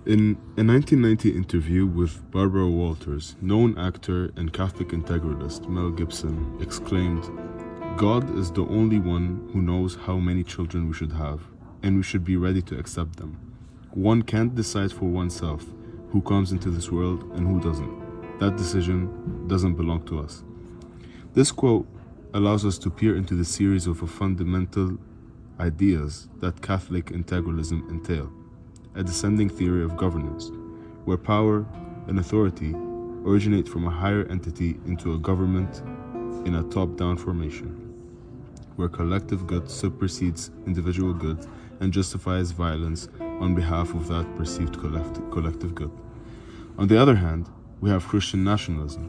In a 1990 interview with Barbara Walters, known actor and Catholic integralist Mel Gibson exclaimed, "God is the only one who knows how many children we should have, and we should be ready to accept them. One can't decide for oneself who comes into this world and who doesn't. That decision doesn't belong to us." This quote allows us to peer into the series of fundamental ideas that Catholic integralism entail. A descending theory of governance, where power and authority originate from a higher entity into a government in a top-down formation, where collective good supersedes individual good and justifies violence on behalf of that perceived collective good. On the other hand, we have Christian nationalism,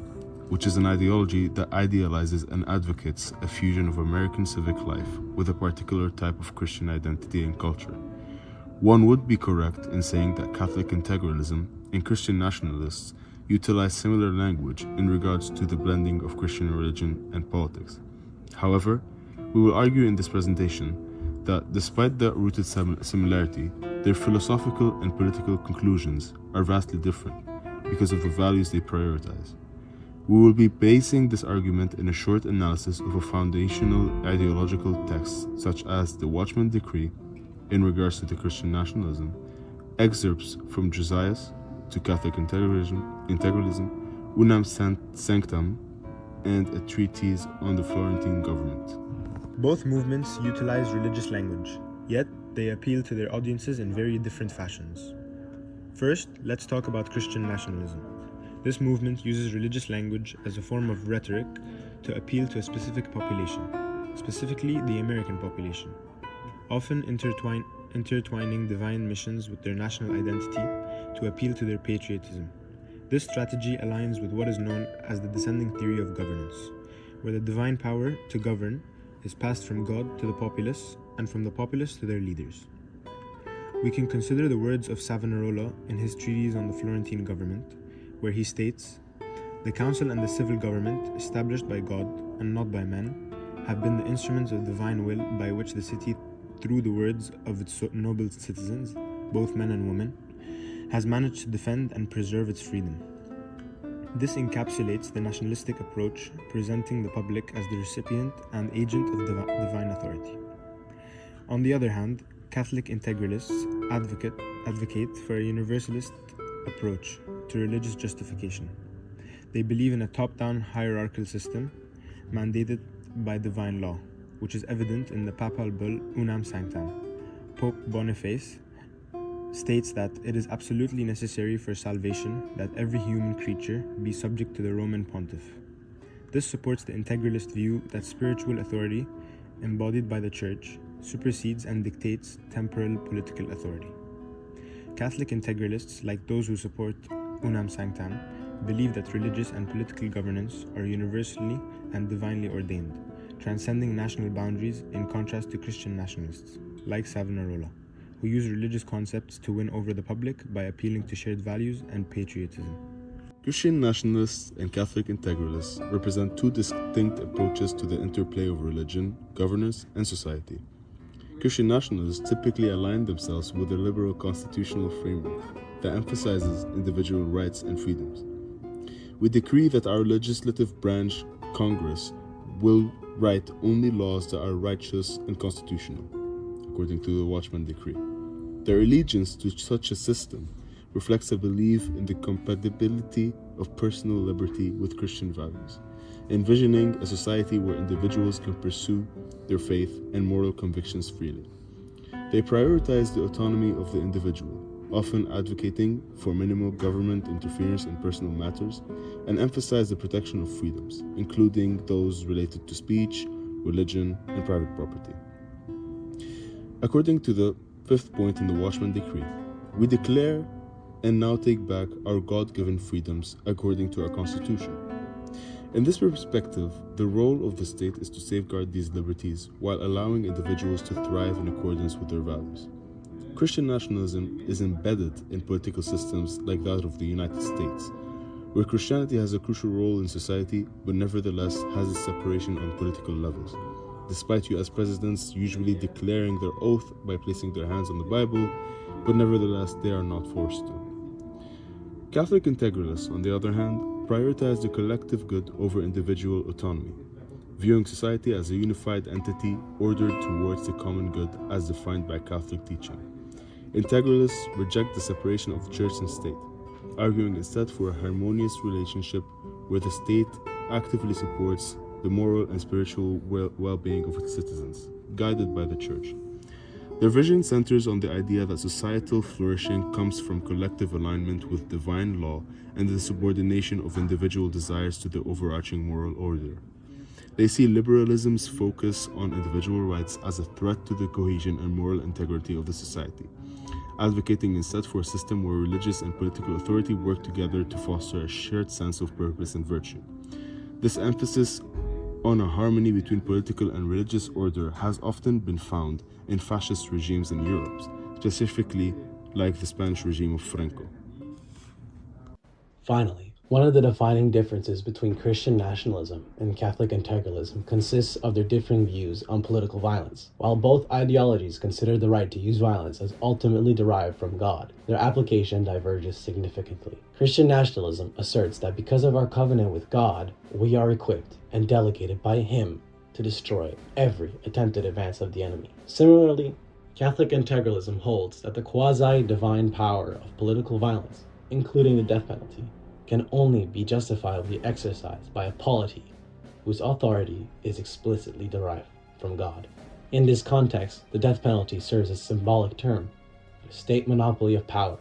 which is an ideology that idealizes and advocates a fusion of American civic life with a particular type of Christian identity and culture. One would be correct in saying that Catholic integralism and Christian nationalists utilize similar language in regards to the blending of Christian religion and politics. However, we will argue in this presentation that despite the rooted similarity, their philosophical and political conclusions are vastly different because of the values they prioritize. We will be basing this argument in a short analysis of a foundational ideological text such as the Watchman Decree in regards to the Christian nationalism, excerpts from Josiah to Catholic integralism, Unam Sanctam, and a treatise on the Florentine government. Both movements utilize religious language, yet they appeal to their audiences in very different fashions. First, let's talk about Christian nationalism. This movement uses religious language as a form of rhetoric to appeal to a specific population, specifically the American population, often intertwining divine missions with their national identity to appeal to their patriotism. This strategy aligns with what is known as the descending theory of governance, where the divine power to govern is passed from God to the populace and from the populace to their leaders. We can consider the words of Savonarola in his treatise on the Florentine government, where he states, "The council and the civil government, established by God and not by men, have been the instruments of divine will by which the city, through the words of its noble citizens, both men and women, has managed to defend and preserve its freedom." This encapsulates the nationalistic approach, presenting the public as the recipient and agent of divine authority. On the other hand, Catholic integralists advocate for a universalist approach to religious justification. They believe in a top-down hierarchical system mandated by divine law, which is evident in the papal bull Unam Sanctam. Pope Boniface states that it is absolutely necessary for salvation that every human creature be subject to the Roman pontiff. This supports the integralist view that spiritual authority, embodied by the Church, supersedes and dictates temporal political authority. Catholic integralists, like those who support Unam Sanctam, believe that religious and political governance are universally and divinely ordained, transcending national boundaries, in contrast to Christian nationalists, like Savonarola, who use religious concepts to win over the public by appealing to shared values and patriotism. Christian nationalists and Catholic integralists represent two distinct approaches to the interplay of religion, governance, and society. Christian nationalists typically align themselves with a liberal constitutional framework that emphasizes individual rights and freedoms. We decree that our legislative branch, Congress, will write only laws that are righteous and constitutional, according to the Watchman Decree. Their allegiance to such a system reflects a belief in the compatibility of personal liberty with Christian values, envisioning a society where individuals can pursue their faith and moral convictions freely. They prioritize the autonomy of the individual, often advocating for minimal government interference in personal matters, and emphasize the protection of freedoms, including those related to speech, religion, and private property. According to the fifth point in the Watchman Decree, we declare and now take back our God-given freedoms according to our Constitution. In this perspective, the role of the state is to safeguard these liberties while allowing individuals to thrive in accordance with their values. Christian nationalism is embedded in political systems like that of the United States, where Christianity has a crucial role in society but nevertheless has its separation on political levels. despite US presidents usually declaring their oath by placing their hands on the Bible, but nevertheless they are not forced to. Catholic integralists, on the other hand, prioritize the collective good over individual autonomy, viewing society as a unified entity ordered towards the common good as defined by Catholic teaching. Integralists reject the separation of church and state, arguing instead for a harmonious relationship where the state actively supports the moral and spiritual well-being of its citizens, guided by the church. Their vision centers on the idea that societal flourishing comes from collective alignment with divine law and the subordination of individual desires to the overarching moral order. They see liberalism's focus on individual rights as a threat to the cohesion and moral integrity of the society, advocating instead for a system where religious and political authority work together to foster a shared sense of purpose and virtue. This emphasis on a harmony between political and religious order has often been found in fascist regimes in Europe, specifically like the Spanish regime of Franco. Finally, one of the defining differences between Christian nationalism and Catholic integralism consists of their differing views on political violence. While both ideologies consider the right to use violence as ultimately derived from God, their application diverges significantly. Christian nationalism asserts that because of our covenant with God, we are equipped and delegated by Him to destroy every attempted advance of the enemy. Similarly, Catholic integralism holds that the quasi-divine power of political violence, including the death penalty, can only be justifiably exercised by a polity whose authority is explicitly derived from God. In this context, the death penalty serves as a symbolic term for state monopoly of power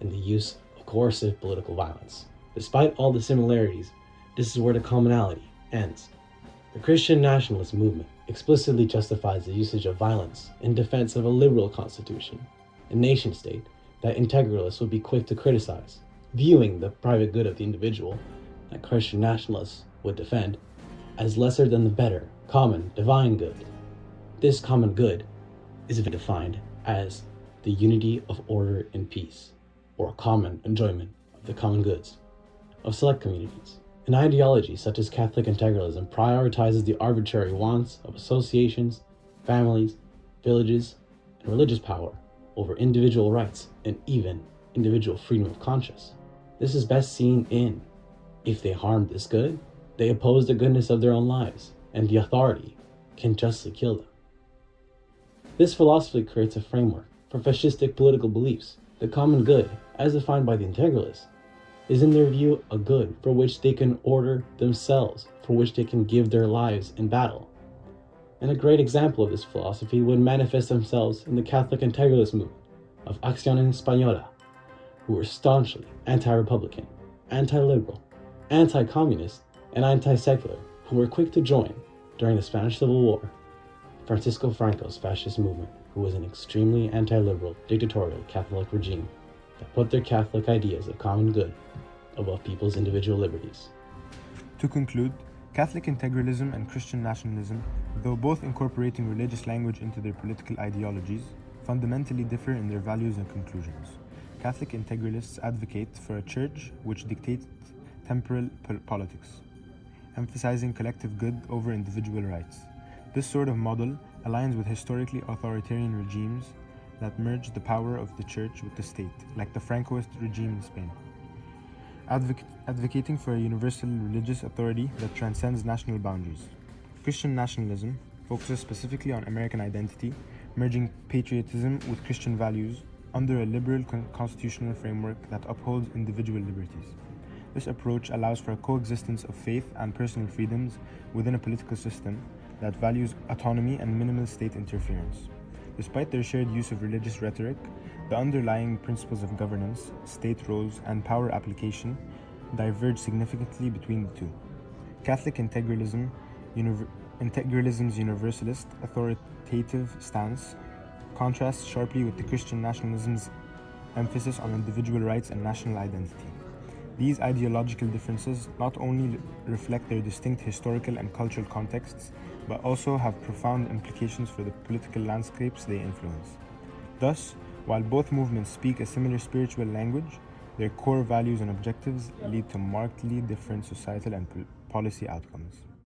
and the use of coercive political violence. Despite all the similarities, this is where the commonality ends. The Christian nationalist movement explicitly justifies the usage of violence in defense of a liberal constitution, a nation-state that integralists would be quick to criticize, viewing the private good of the individual that Christian nationalists would defend as lesser than the better, common, divine good. This common good is defined as the unity of order and peace, or common enjoyment of the common goods of select communities. An ideology such as Catholic integralism prioritizes the arbitrary wants of associations, families, villages, and religious power over individual rights and even individual freedom of conscience. This is best seen in, if they harm this good, they oppose the goodness of their own lives, and the authority can justly kill them. This philosophy creates a framework for fascistic political beliefs. The common good, as defined by the integralists, is in their view a good for which they can order themselves, for which they can give their lives in battle. And a great example of this philosophy would manifest themselves in the Catholic integralist movement of Acción Española, who were staunchly anti-republican, anti-liberal, anti-communist, and anti-secular, who were quick to join, during the Spanish Civil War, Francisco Franco's fascist movement, who was an extremely anti-liberal, dictatorial Catholic regime that put their Catholic ideas of common good above people's individual liberties. To conclude, Catholic integralism and Christian nationalism, though both incorporating religious language into their political ideologies, fundamentally differ in their values and conclusions. Catholic integralists advocate for a church which dictates temporal politics, emphasizing collective good over individual rights. This sort of model aligns with historically authoritarian regimes that merge the power of the church with the state, like the Francoist regime in Spain. Advocating for a universal religious authority that transcends national boundaries. Christian nationalism focuses specifically on American identity, merging patriotism with Christian values under a liberal constitutional framework that upholds individual liberties. This approach allows for a coexistence of faith and personal freedoms within a political system that values autonomy and minimal state interference. Despite their shared use of religious rhetoric, the underlying principles of governance, state roles, and power application diverge significantly between the two. Catholic integralism's universalist, authoritative stance contrasts sharply with the Christian nationalism's emphasis on individual rights and national identity. These ideological differences not only reflect their distinct historical and cultural contexts, but also have profound implications for the political landscapes they influence. Thus, while both movements speak a similar spiritual language, their core values and objectives lead to markedly different societal and policy outcomes.